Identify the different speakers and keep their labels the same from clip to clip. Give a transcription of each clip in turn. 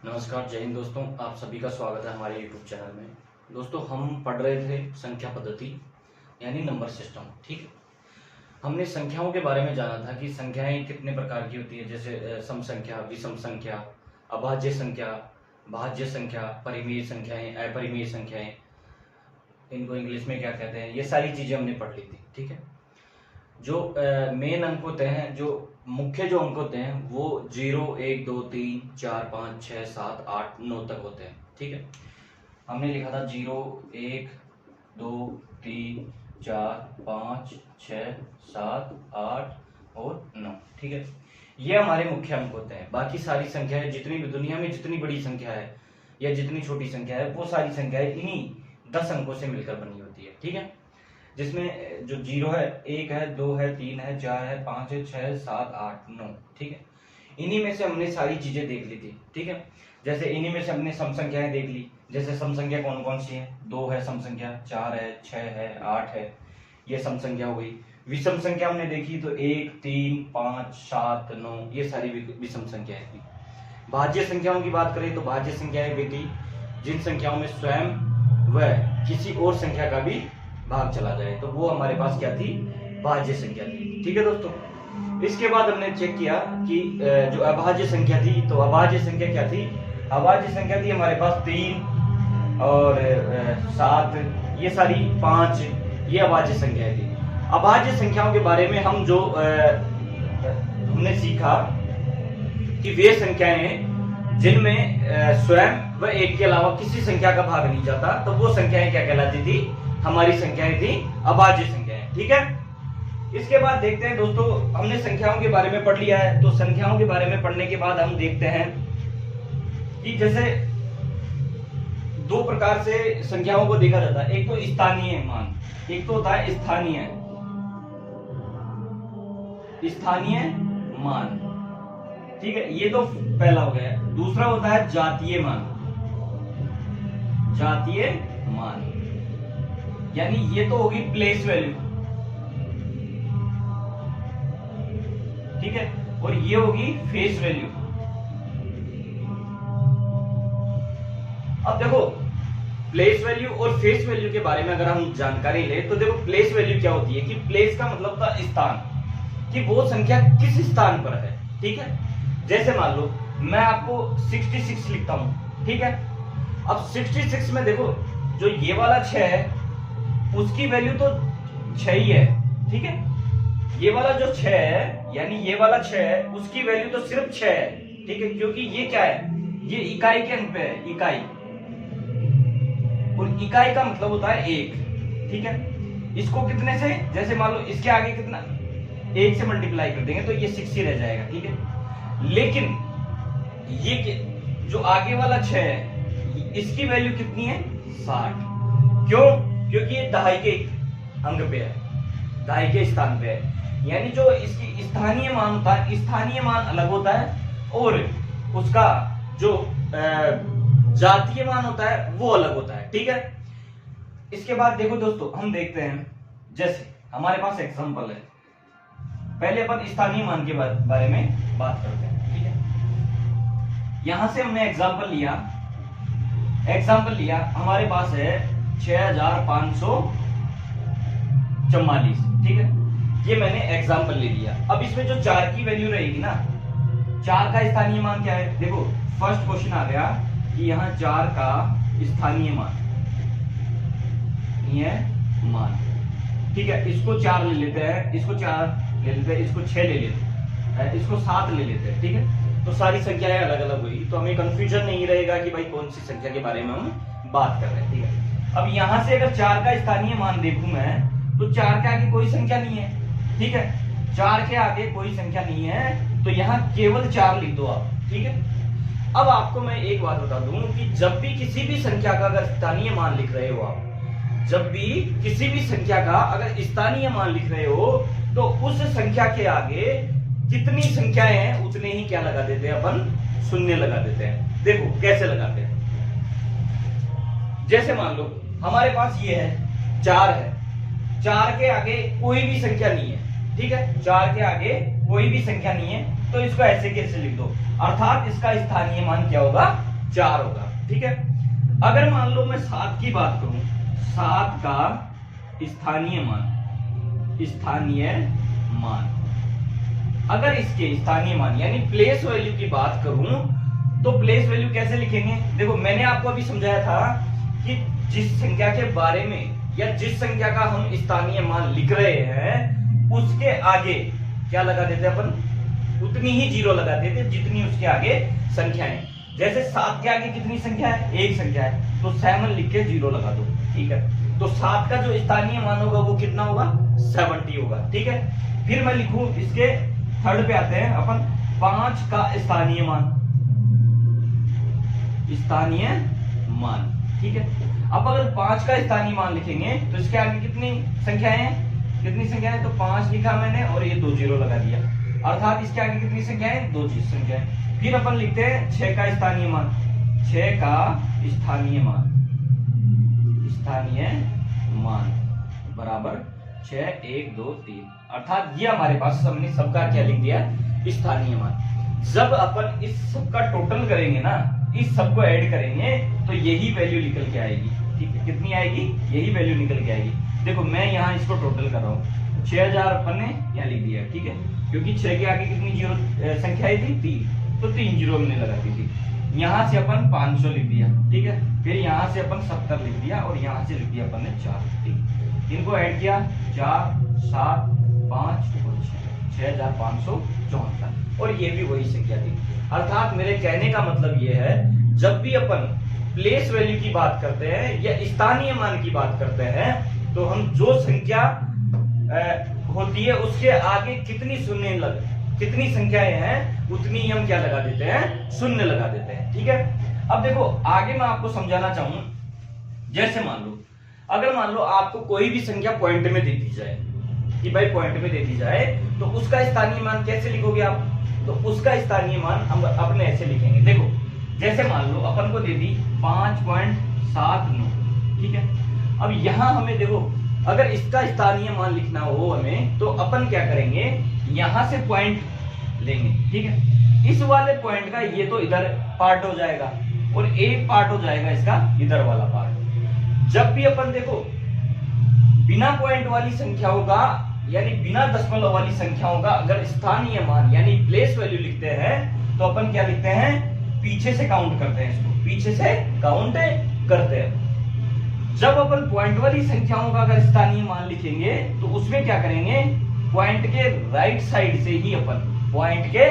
Speaker 1: नमस्कार, जय हिंद दोस्तों। आप सभी का स्वागत है हमारे YouTube चैनल में। दोस्तों, हम पढ़ रहे थे संख्या पद्धति यानी नंबर सिस्टम। ठीक है, हमने संख्याओं के बारे में जाना था कि संख्याएं कितने प्रकार की होती है, जैसे सम संख्या, विषम संख्या, अभाज्य संख्या, भाज्य संख्या, परिमेय संख्याएं, अपरिमेय संख्याएं, इनको इंग्लिश में क्या कहते हैं, ये सारी चीजें हमने पढ़ ली थी। ठीक है, जो मेन अंक होते हैं, जो मुख्य जो अंक होते हैं वो 0, 1, 2, 3, 4, 5, 6, 7, 8, 9 तक होते हैं। ठीक है, हमने लिखा था 0, 1, 2, 3, 4, 5, 6, 7, 8 और 9। ठीक है, ये हमारे मुख्य अंक होते हैं। बाकी सारी संख्याएं, जितनी भी दुनिया में जितनी बड़ी संख्या है या जितनी छोटी संख्या है, वो सारी संख्याएं इन्हीं 10 अंकों से मिलकर बनी होती है। ठीक है, जिसमें जो 0 है, 1 है, 2 है, 3 है, 4 है, 5 है, 6, 7, 8, 9। ठीक है, इन्हीं में से हमने सारी चीजें देख ली थी। ठीक है, जैसे इन्हीं में से हमने सम संख्याएं देख ली। जैसे सम संख्या कौन कौन सी है? 2 है सम संख्या, 4 है, 6 है, 8 है, ये सम संख्या हो गई। विषम संख्या हमने देखी तो 1, 3, 5, 7, 9, ये सारी विषम संख्याएं थी। भाज्य संख्याओं की बात करें तो भाज्य संख्याएं भी थी जिन संख्याओं में स्वयं व किसी और संख्या का भी भाग चला जाए, तो वो हमारे पास क्या थी? भाज्य संख्या थी। ठीक है दोस्तों, इसके बाद हमने चेक किया कि जो अभाज्य संख्या थी, तो अभाज्य संख्या क्या थी? अभाज्य संख्या थी हमारे पास 3 और 7, ये सारी 5, ये अभाज्य संख्याएं थी। अभाज्य संख्याओं के बारे में हम जो हमने सीखा कि वे संख्याएं जिनमें स्वयं व एक के अलावा किसी संख्या का भाग नहीं जाता, तो वो संख्याएं क्या कहलाती थी? हमारी संख्याएं थी अभाज्य संख्याएं। ठीक है, इसके बाद देखते हैं दोस्तों, हमने संख्याओं के बारे में पढ़ लिया है, तो संख्याओं के बारे में पढ़ने के बाद हम देखते हैं कि जैसे दो प्रकार से संख्याओं को देखा जाता है। एक तो स्थानीय मान, एक तो होता है स्थानीय मान। ठीक है, ये तो पहला हो गया। दूसरा होता है जातीय मान। जातीय मान यानी ये तो होगी प्लेस वैल्यू। ठीक है, और ये होगी फेस वैल्यू। अब देखो, प्लेस वैल्यू और फेस वैल्यू के बारे में अगर हम जानकारी ले तो देखो, प्लेस वैल्यू क्या होती है कि प्लेस का मतलब था स्थान, कि वो संख्या किस स्थान पर है। ठीक है, जैसे मान लो मैं आपको 66 लिखता हूं। ठीक है, अब 66 में देखो, जो ये वाला 6 है उसकी वैल्यू तो 6 ही है। ठीक है, ये वाला जो 6 है यानी ये वाला 6 है, उसकी वैल्यू तो सिर्फ 6 है। ठीक है, क्योंकि ये क्या है? ये इकाई के अंक पे है, इकाई, और इकाई का मतलब होता है 1। ठीक है, इसको कितने से, जैसे मान लो इसके आगे कितना, 1 से मल्टीप्लाई कर देंगे तो ये 6 ही रह जाएगा। ठीक है, लेकिन ये जो आगे वाला 6 है इसकी वैल्यू कितनी है? 60। क्यों? क्योंकि ये दहाई के अंक पे है, दहाई के स्थान पे है। यानी जो इसकी स्थानीय मान होता है, स्थानीय मान अलग होता है और उसका जो जातीय मान होता है वो अलग होता है। ठीक है, इसके बाद देखो दोस्तों, हम देखते हैं, जैसे हमारे पास एग्जांपल है। पहले अपन स्थानीय मान के बारे में बात करते हैं। ठीक है, यहां से हमने एग्जांपल लिया, हमारे पास है 6544। ठीक है, ये मैंने एग्जांपल ले लिया। अब इसमें जो 4 की वैल्यू रहेगी ना, 4 का स्थानीय मान क्या है? देखो, फर्स्ट क्वेश्चन आ गया कि यहाँ 4 का स्थानीय मान, ये मान। ठीक है, इसको 4 ले लेते हैं, इसको 4 ले लेते हैं, इसको 6 ले लेते हैं, इसको 7 ले लेते हैं। ठीक है, तो सारी संख्याएं अलग अलग हुई, तो हमें कंफ्यूजन नहीं रहेगा कि भाई कौन सी संख्या के बारे में हम बात कर रहे हैं। ठीक है, अब यहां से अगर 4 का स्थानीय मान देखूं मैं, तो 4 के आगे कोई संख्या नहीं है। ठीक है, 4 के आगे कोई संख्या नहीं है, तो यहाँ केवल 4 लिख दो आप। ठीक है, अब आपको मैं एक बात बता दूं कि जब भी किसी भी संख्या का अगर स्थानीय मान लिख रहे हो आप, जब भी किसी भी संख्या का अगर स्थानीय मान लिख रहे हो, तो उस संख्या के आगे जितनी संख्याएं हैं उतने ही क्या लगा देते हैं अपन? शून्य लगा देते हैं। देखो कैसे लगाते हैं, जैसे मान लो हमारे पास ये है 4 है, 4 के आगे कोई भी संख्या नहीं है। ठीक है, 4 के आगे कोई भी संख्या नहीं है, तो इसको ऐसे कैसे लिख दो, अर्थात इसका स्थानीय मान क्या होगा? 4 होगा। ठीक है, अगर मान लो मैं 7 की बात करूं, 7 का स्थानीय मान, अगर इसके स्थानीय मान यानी प्लेस वैल्यू की बात करूं तो प्लेस वैल्यू कैसे लिखेंगे? देखो मैंने आपको अभी समझाया था कि जिस संख्या के बारे में या जिस संख्या का हम स्थानीय मान लिख रहे हैं उसके आगे क्या लगा देते अपन? उतनी ही जीरो लगा देते जितनी उसके आगे संख्या है। जैसे 7 के आगे कितनी संख्या है? एक संख्या है, तो 7 लिख के जीरो लगा दो। ठीक है, तो 7 का जो स्थानीय मान होगा वो कितना होगा? 70 होगा। ठीक है, फिर मैं लिखूं इसके थर्ड पे आते हैं अपन, 5 का स्थानीय मान। ठीक है, अब अगर 5 का स्थानीय मान लिखेंगे तो इसके आगे कितनी संख्याएं हैं? तो 5 लिखा मैंने और ये 2 जीरो लगा दिया, अर्थात इसके आगे कितनी संख्याएं? 2 संख्याएं। फिर अपन लिखते हैं 6 का स्थानीय मान। 6 का स्थानीय मान बराबर 6, 1, 2, 3, अर्थात ये हमारे पास हमने सबका क्या लिख दिया? स्थानीय मान। जब अपन इस सबका टोटल करेंगे ना, इस सबको ऐड करेंगे तो यही वैल्यू निकल के आएगी। ठीक है, कितनी आएगी? यही वैल्यू निकल के आएगी। देखो मैं यहाँ इसको टोटल कर रहा हूँ, 6000 अपन ने यहाँ लिख दिया। ठीक है, क्योंकि 6 के आगे कितनी जीरो संख्याएं थी? 3, तो 3 जीरो हमने लगा दी थी। यहाँ से अपन 500 लिख दिया। ठीक है, फिर यहाँ से अपन 70 लिख दिया और यहाँ से लिख दिया अपन ने 4। ठीक, इनको ऐड किया, 4, 7, 5 और 6, 6574, और ये भी वही संख्या थी। अर्थात मेरे कहने का मतलब ये है, जब भी अपन प्लेस वैल्यू की बात करते हैं या स्थानीय मान की बात करते हैं तो हम जो संख्या होती है उसके आगे कितनी संख्याएं हैं उतनी ही हम क्या लगा देते हैं? शून्य लगा देते हैं। ठीक है, अब देखो आगे मैं आपको समझाना चाहूं, जैसे अगर मान लो आपको कोई भी संख्या पॉइंट में दे दी जाए कि भाई पॉइंट में दे दी जाए तो उसका स्थानीय मान कैसे लिखोगे आप? तो उसका स्थानीय मान हम अपने ऐसे लिखेंगे। देखो जैसे मान लो अपन को दे दी 5.79। ठीक है, अब यहां हमें देखो अगर इसका स्थानीय मान लिखना हो हमें तो अपन क्या करेंगे? यहां से पॉइंट लेंगे। ठीक है, इस वाले पॉइंट का ये तो इधर पार्ट हो जाएगा और एक पार्ट हो जाएगा इसका इधर वाला पार्ट। जब भी अपन देखो बिना पॉइंट वाली संख्याओं का यानी बिना दशमलव वाली संख्याओं का अगर स्थानीय मान यानी प्लेस वैल्यू लिखते हैं तो अपन क्या लिखते हैं? पीछे से काउंट करते हैं, इसको पीछे से काउंट करते हैं। जब अपन पॉइंट वाली संख्याओं का अगर स्थानीय मान लिखेंगे तो उसमें क्या करेंगे? पॉइंट के राइट साइड से ही अपन पॉइंट के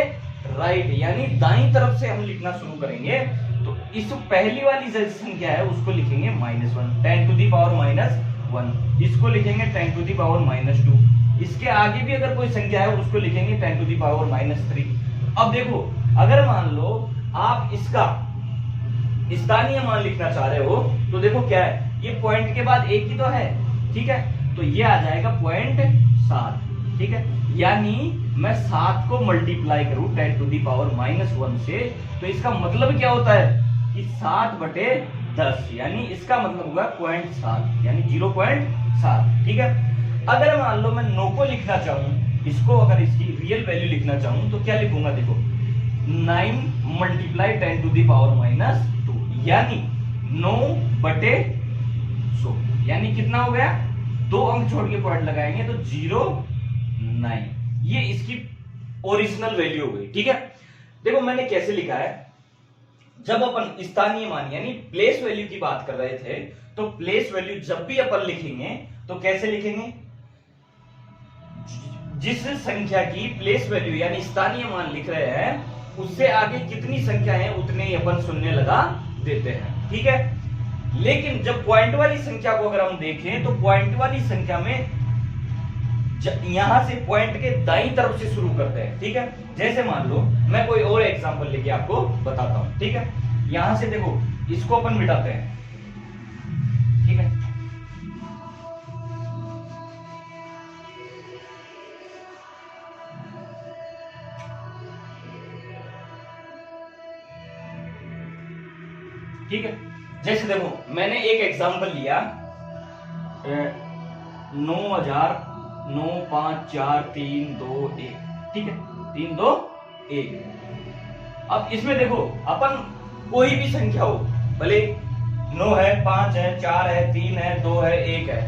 Speaker 1: राइट यानी दाईं तरफ से हम लिखना शुरू करेंगे। तो इस पहली वाली जो संख्या है उसको लिखेंगे -1, 10 टू दी पावर -1। इसको लिखेंगे 10 टू दी पावर -2। इसके आगे भी अगर कोई संख्या है उसको लिखेंगे 10 टू दी पावर -3। अब देखो अगर मान लो आप इसका स्थानीय मान लिखना चाह रहे हो तो देखो क्या है, ये पॉइंट के बाद एक ही तो है। ठीक है, तो ये आ जाएगा 0.7। ठीक है, यानी मैं 7 को मल्टीप्लाई करूं 10 टू दी पावर -1 से, तो इसका मतलब क्या होता है कि 7/10, यानी इसका मतलब होगा 0.7 यानी 0.7। ठीक है, अगर मान लो मैं 9 को लिखना चाहूं, इसको अगर इसकी रियल वैल्यू लिखना चाहूं तो क्या लिखूंगा? देखो 9 × 10 टू दी पावर -2 यानी 9/100, यानी कितना हो गया? 2 अंक छोड़ के पॉइंट लगाएंगे तो 0.9, ये इसकी ओरिजिनल वैल्यू हो गई। ठीक है, देखो मैंने कैसे लिखा है, जब अपन स्थानीय मान यानी प्लेस वैल्यू की बात कर रहे थे तो प्लेस वैल्यू जब भी अपन लिखेंगे तो कैसे लिखेंगे? जिस संख्या की प्लेस वैल्यू यानी स्थानीय मान लिख रहे हैं उससे आगे कितनी संख्या है उतने ही अपन शून्य लगा देते हैं। ठीक है, लेकिन जब पॉइंट वाली संख्या को अगर हम देखें तो पॉइंट वाली संख्या में यहां से पॉइंट के दाईं तरफ से शुरू करते हैं। ठीक है, जैसे मान लो मैं कोई और एग्जांपल लेके आपको बताता हूं। ठीक है, यहां से देखो इसको अपन मिटाते हैं। ठीक है, ठीक है, जैसे देखो मैंने एक एग्जांपल लिया 9,954,321। ठीक है, 321। अब इसमें देखो अपन कोई भी संख्या हो, भले 9 है, 5 है, 4 है, 3 है, 2 है, 1 है,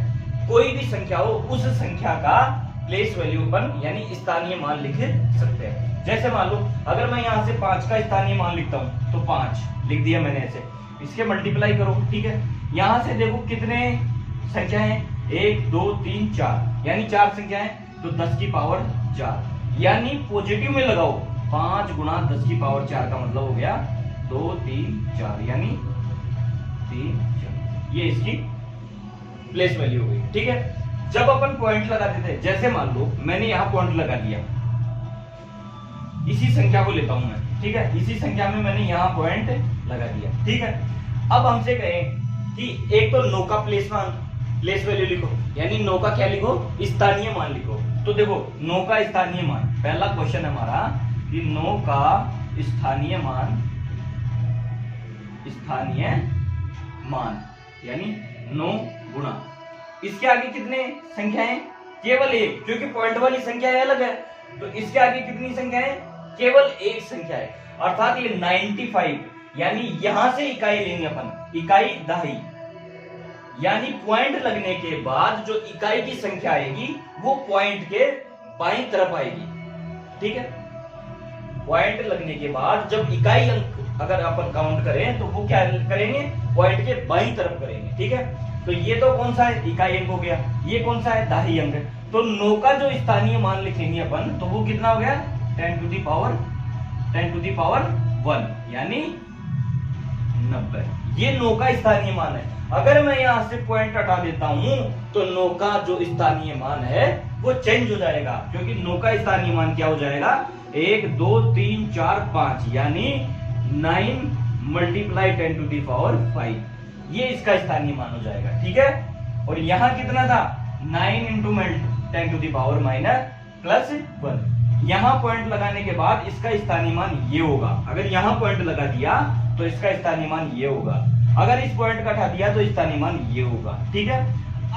Speaker 1: कोई भी संख्या हो, उस संख्या का प्लेस वैल्यू अपन यानी स्थानीय मान लिख सकते हैं। जैसे मान लो अगर मैं यहाँ से 5 का स्थानीय मान लिखता हूँ तो 5 लिख दिया मैंने ऐसे, इसके मल्टीप्लाई करो, ठीक है। यहाँ से देखो कितने संख्या है, 1 2 3 4, यानी 4 संख्या है, तो 10 की पावर 4, यानी पॉजिटिव में लगाओ, 5 गुणा 10 की पावर 4 का मतलब हो गया 2 3 4, यानी 3 4, ये इसकी प्लेस वैल्यू हो गई, ठीक है। जब अपन पॉइंट लगा देते हैं, जैसे मान लो मैंने यहाँ पॉइंट लगा दिया, इसी संख्या को लेता हूं मैं, ठीक है, इसी संख्या में मैंने यहाँ पॉइंट लगा दिया, ठीक है। अब हमसे कहें कि एक तो 9 का प्लेस वैल्यू लिखो, यानी 9 का क्या लिखो, स्थानीय मान लिखो। तो देखो 9 का स्थानीय मान, पहला क्वेश्चन हमारा कि 9 का स्थानीय मान यानी 9 गुणा, इसके आगे कितने संख्या है, केवल एक, क्योंकि पॉइंट वाली संख्या है अलग है, तो इसके आगे कितनी संख्या है, केवल एक संख्या है, अर्थात ये 95, यानी यहां से इकाई लेंगे अपन, इकाई दहाई, यानी पॉइंट लगने के बाद जो इकाई की संख्या आएगी वो पॉइंट के बाईं तरफ आएगी, ठीक है। पॉइंट लगने के बाद जब इकाई अंक अगर अपन काउंट करें तो वो क्या करेंगे, पॉइंट के बाईं तरफ करेंगे, ठीक है। तो ये तो कौन सा है, इकाई अंक हो गया, ये कौन सा है, दहाई अंक है। तो 9 का जो स्थानीय मान लिखेंगे अपन, तो वो कितना हो गया, 10 टू दी पावर 1, यानी 90, ये 9 का स्थानीय मान है। अगर मैं यहां से पॉइंट हटा देता हूं तो 9 का जो स्थानीय मान है वो चेंज हो जाएगा, क्योंकि 9 का स्थानीय मान क्या हो जाएगा, 1 2 3 4 5, यानी 9 मल्टीप्लाई 10 टू दी पावर 5, ये इसका स्थानीय मान हो जाएगा, ठीक है। और यहां कितना था, 9 into 10 to the power plus 1, यहां पॉइंट लगाने के बाद इसका स्थानीय मान ये होगा। अगर यहां पॉइंट लगा दिया तो इसका स्थानीय मान ये होगा, अगर इस पॉइंट का हटा दिया तो स्थानीय मान ये होगा, ठीक है।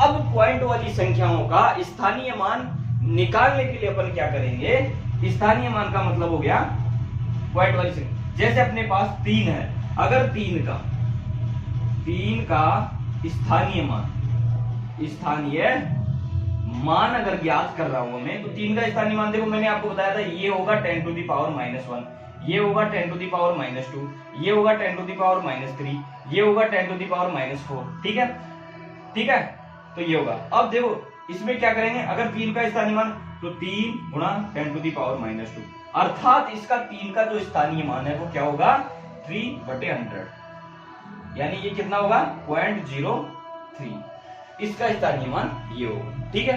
Speaker 1: अब पॉइंट वाली संख्याओं का स्थानीय मान निकालने के लिए अपन क्या करेंगे, स्थानीय मान का मतलब हो गया पॉइंट वाली संख्या। जैसे अपने पास 3 है, अगर 3 का स्थानीय मान अगर ज्ञात कर रहा हूं मैं, तो 3 का स्थानीय मान देखो मैंने आपको बताया था, ये होगा 10 टू दी पावर -1, ये होगा 10 टू दी पावर -2, ये होगा 10 टू दी पावर -3, ये होगा 10 टू दी पावर -4, ठीक है, ठीक है। तो ये होगा। अब देखो इसमें क्या करेंगे, अगर 3 का स्थानीय मान, तो 3 गुणा 10 टू दी पावर -2, अर्थात इसका 3 का जो स्थानीय मान है वो क्या होगा, 3/100, यानी ये कितना होगा, 0.03, इसका स्थानीय मान ये होगा, ठीक है।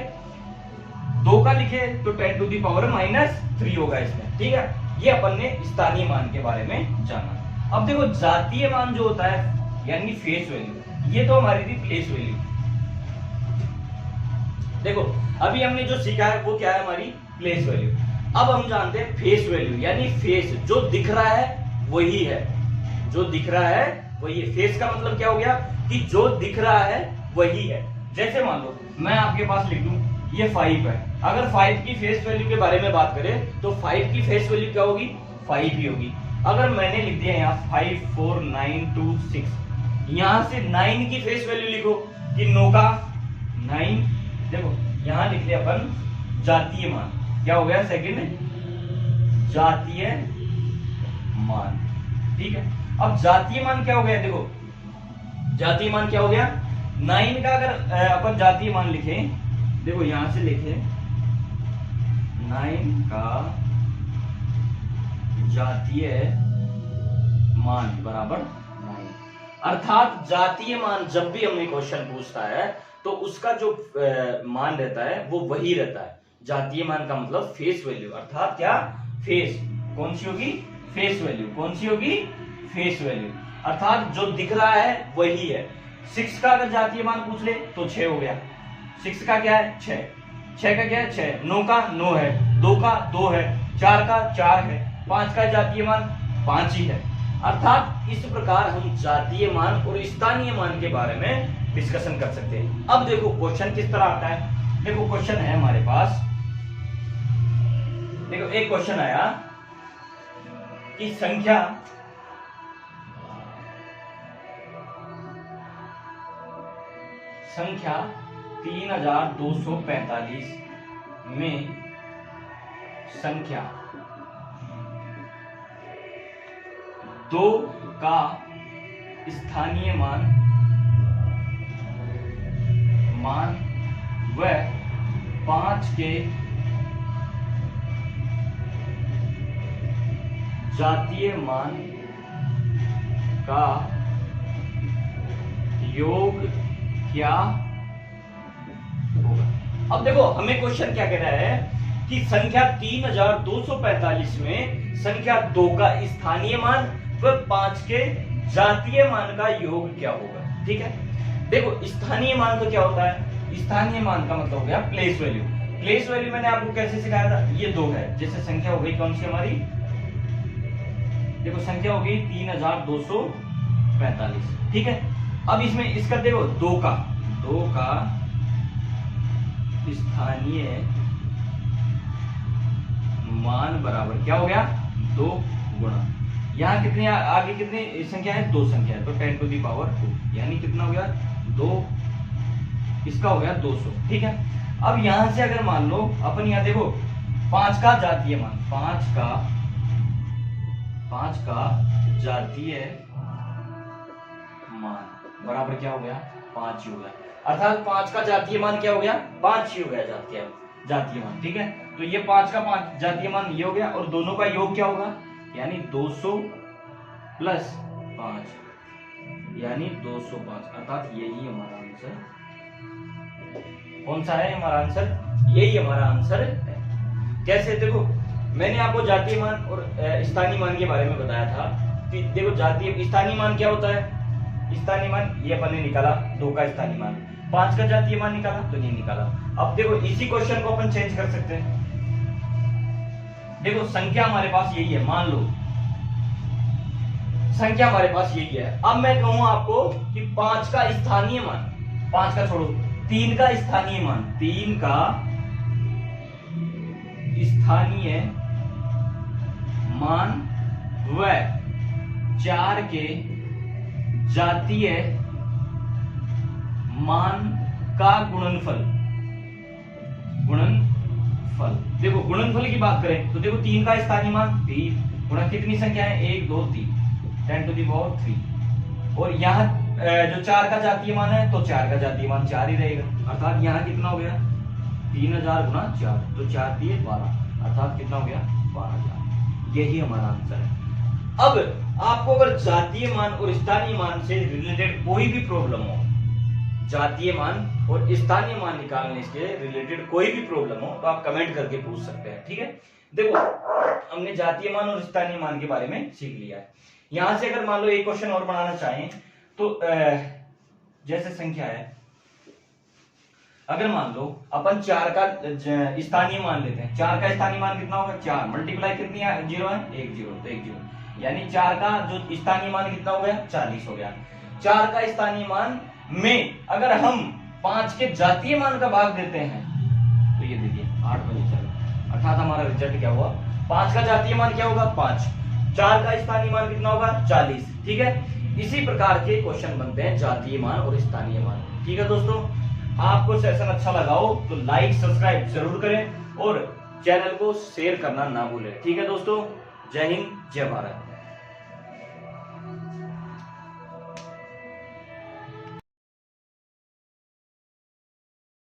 Speaker 1: 2 का लिखे तो 10 टू दी पावर -3 होगा इसमें, ठीक है। ये अपन ने स्थानीय मान के बारे में जाना। अब देखो जातीय मान जो होता है यानी फेस वैल्यू, ये तो हमारी थी प्लेस वैल्यू। देखो अभी हमने जो सीखा है वो क्या है, हमारी प्लेस वैल्यू। अब हम जानते हैं फेस वैल्यू, यानी फेस जो दिख रहा है वही है, जो दिख रहा है वही है। फेस का मतलब क्या हो गया कि जो दिख रहा है वही है। जैसे मान लो मैं आपके पास लिख दूं ये 5 है, अगर 5 की फेस वैल्यू के बारे में बात करें तो 5 की फेस वैल्यू क्या होगी, 5 ही होगी। अगर मैंने लिख दिया यहाँ 5 4 9 2 6, यहां से 9 की फेस वैल्यू लिखो कि 9 का 9, देखो यहां लिख दिया अपन जातीय मान, क्या हो गया, सेकंड जातीय मान, ठीक है। अब जातीय मान क्या हो गया, देखो जातीय मान क्या हो गया, 9 का अगर अपन जातीय मान लिखें, देखो यहां से लिखे 9 का जातीय मान बराबर 9, अर्थात जातीय मान जब भी हमें क्वेश्चन पूछता है तो उसका जो मान रहता है वो वही रहता है। जातीय मान का मतलब फेस वैल्यू, अर्थात क्या, फेस कौन सी होगी, फेस वैल्यू, कौन सी होगी, फेस वैल्यू, अर्थात जो दिख रहा है वही है। 6 का अगर जातीय मान पूछ ले तो 6 हो गया, 6 का क्या है 6, 6 का क्या है 6, 9 का 9 है, 2 का 2 है, 4 का 4 है, 5 का जातीय मान 5 ही है। अर्थात इस प्रकार हम जातीय मान और स्थानीय मान के बारे में डिस्कशन कर सकते हैं। अब देखो क्वेश्चन किस तरह आता है, देखो क्वेश्चन है हमारे पास, देखो एक क्वेश्चन आया कि संख्या संख्या 3245 में संख्या 2 का स्थानीय मान व 5 के जातीय मान का योग क्या होगा। अब देखो हमें क्वेश्चन क्या कह रहा है कि संख्या 3245 में संख्या 2 का स्थानीय मान व 5 के जातीय मान का योग क्या होगा। ठीक है, देखो स्थानीय मान तो क्या होता है, स्थानीय मान का मतलब हो गया प्लेस वैल्यू। प्लेस वैल्यू मैंने आपको कैसे सिखाया था, ये 2 है। जैसे संख्या हो गई कौन सी हमारी, देखो संख्या हो गई 3245। ठीक है, अब इसमें इसका देखो 2 का स्थानीय मान बराबर क्या हो गया, 2 गुणा यहाँ कितने आगे कितनी संख्या है, 2 संख्या है, तो 10 टू दी पावर 2 यानी कितना हो गया 2, इसका हो गया 200। ठीक है, अब यहां से अगर मान लो अपन यहाँ देखो 5 का जातीय मान, 5 का जातीय मान बराबर क्या हो गया, 5 ही हो गया। अर्थात 5 का जातीय मान क्या हो गया, 5 ही हो गया जातीय मान। ठीक है, तो ये 5 का 5 जातीय मान ये हो गया और दोनों का योग क्या होगा, यानी 200 प्लस 5 यानी 205। अर्थात यही हमारा आंसर, कौन सा है हमारा आंसर, यही हमारा आंसर है। कैसे, देखो मैंने आपको जातीय मान और स्थानीय मान के बारे में बताया था कि देखो जातीय स्थानीय मान क्या होता है, स्थानीय मान ये अपन ने निकाला 2 का स्थानीय मान, 5 का जातीय मान निकाला तो ये निकाला। अब देखो इसी क्वेश्चन को अपन चेंज कर सकते हैं। देखो संख्या हमारे पास यही है, मान लो संख्या हमारे पास यही है। अब मैं कहूं आपको कि 5 का स्थानीय मान, 5 का छोड़ो 3 का स्थानीय मान, 3 का स्थानीय मान व 4 के जातीय मान का गुणनफल। देखो गुणनफल की बात करें तो देखो 3 का स्थानीय मान 3 गुणा कितनी संख्या है, 1 2 3 10 टू दी पावर 3, और यहाँ जो 4 का जातीय मान है तो 4 का जातीय मान 4 ही रहेगा। अर्थात यहाँ कितना हो गया 3000 गुणा 4, तो 4 दिए 12, अर्थात कितना हो गया 12000। यही हमारा आंसर है। अब आपको अगर जातीय मान और स्थानीय मान से रिलेटेड कोई भी प्रॉब्लम हो, जातीय मान और स्थानीय मान निकालने के रिलेटेड कोई भी प्रॉब्लम हो तो आप कमेंट करके पूछ सकते हैं। ठीक है, देखो हमने जातीय मान और स्थानीय मान के बारे में सीख लिया है। यहां से अगर मान लो एक क्वेश्चन और बनाना चाहें तो जैसे संख्या है, अगर मान लो अपन 4 का स्थानीय मान लेते हैं, 4 का स्थानीय मान कितना होगा, 4 मल्टीप्लाई कितनी है, 0 है, 1 0 तो 1 0, यानी 4 का जो स्थानीय मान कितना हो गया 40 हो गया। 4 का स्थानीय मान में अगर हम 5 के जातीय मान का भाग देते हैं तो ये देखिए 8 बजे चलो, अर्थात हमारा रिजल्ट क्या हुआ, 5 का जातीय मान क्या होगा 5, 4 का स्थानीय मान कितना होगा 40। ठीक है, इसी प्रकार के क्वेश्चन बनते हैं जातीय मान और स्थानीय मान। ठीक है दोस्तों, आपको सेशन अच्छा लगा हो तो लाइक सब्सक्राइब जरूर करें और चैनल को शेयर करना ना भूलें। ठीक है दोस्तों, जय हिंद जय भारत।